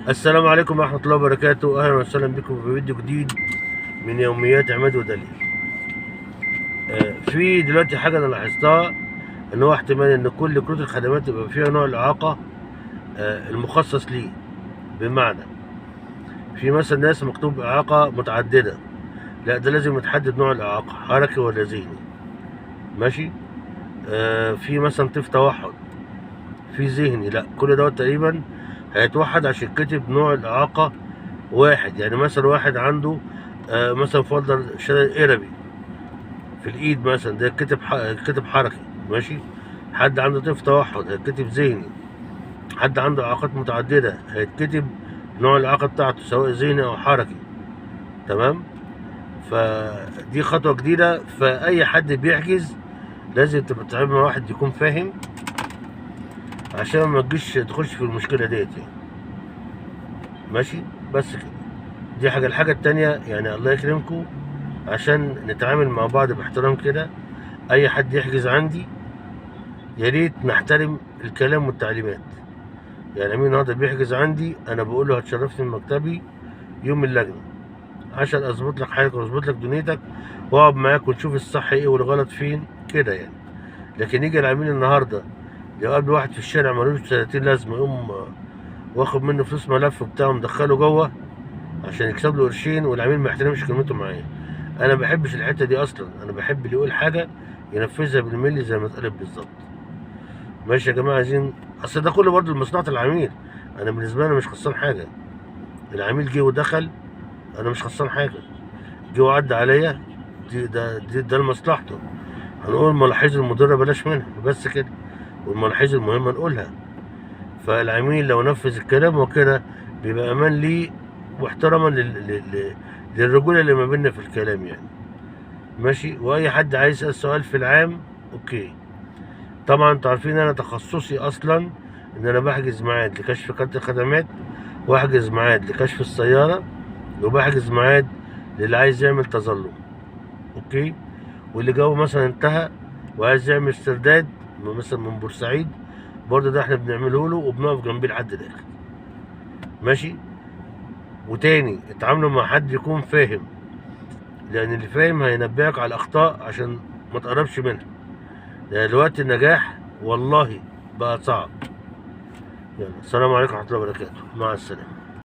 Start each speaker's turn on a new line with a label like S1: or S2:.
S1: السلام عليكم ورحمة الله وبركاته. أهلا وسهلا بكم في فيديو جديد من يوميات عماد ودليل. في دلوقتي حاجة أنا لاحظتها، إن هو احتمال إن كل كروت الخدمات يبقى فيها نوع الإعاقة المخصص ليه. بمعنى في مثلا ناس مكتوب إعاقة متعددة، لا ده لازم يتحدد نوع الإعاقة، حركي ولا ذهني. ماشي. في مثلا طيف توحد، في ذهني، لا كل دوت تقريبا هيتوحد عشان يتكتب نوع الإعاقة واحد. يعني مثلا واحد عنده مثلا فولدر شلل إربي في الإيد مثلا، ده كتب حركي. ماشي. حد عنده طيف توحد هيتكتب ذهني. حد عنده إعاقات متعددة هيتكتب نوع الإعاقة بتاعته سواء ذهني أو حركي. تمام. فدي خطوة جديدة، فأي حد بيحجز لازم تبقى تتعامل مع واحد يكون فاهم، عشان ما تجيش تخش في المشكلة ديت يعني. ماشي. بس كده. دي حاجة. الحاجة التانية يعني الله يكرمكم، عشان نتعامل مع بعض باحترام كده، أي حد يحجز عندي يا ريت نحترم الكلام والتعليمات. يعني مين النهارده بيحجز عندي أنا بقول له هتشرفني من مكتبي يوم اللجنة، عشان أظبط لك حالك وأظبط لك دنيتك وأقعد معاك ونشوف الصح إيه والغلط فين كده يعني. لكن يجي العميل النهارده يقابل واحد في الشارع ملوش 30 لازمة، يقوم واخد منه فلوس ملف بتاعه مدخله جوه عشان يكسب له قرشين، والعميل ما يحترمش كلمته معايا. انا ما بحبش الحته دي اصلا. انا بحب اللي يقول حاجه ينفذها بالملي زي ما اتقالت بالظبط. ماشي يا جماعه. عايزين اصل ده كله برضه لمصلحه العميل. انا بالنسبه لي مش خسران حاجه. العميل جه ودخل، انا مش خسران حاجه. جه وعدى عليا، ده لمصلحته. هنقول ملاحظ المضره بلاش منها، بس كده. والملاحظ المهمه نقولها. فالعميل لو نفذ الكلام وكده بيبقى امان ليه، واحتراما للرجوله اللي ما بيننا في الكلام يعني. ماشي. واي حد عايز يسال سؤال في العام اوكي. طبعا انتوا عارفين انا تخصصي اصلا ان انا بحجز ميعاد لكشف كارت الخدمات، واحجز ميعاد لكشف السياره، وبحجز ميعاد للي عايز يعمل تظلم. اوكي. واللي جوه مثلا انتهى وعايز يعمل استرداد مثلا من بورسعيد، برضه ده احنا بنعمله له وبنقف جنبيه لحد الاخر. ماشي. وتاني اتعاملوا مع حد يكون فاهم، لان اللي فاهم هينبهك على الاخطاء عشان ما تقربش منها. لان دلوقتي النجاح والله بقى صعب. يلا السلام عليكم ورحمه الله وبركاته. مع السلامه.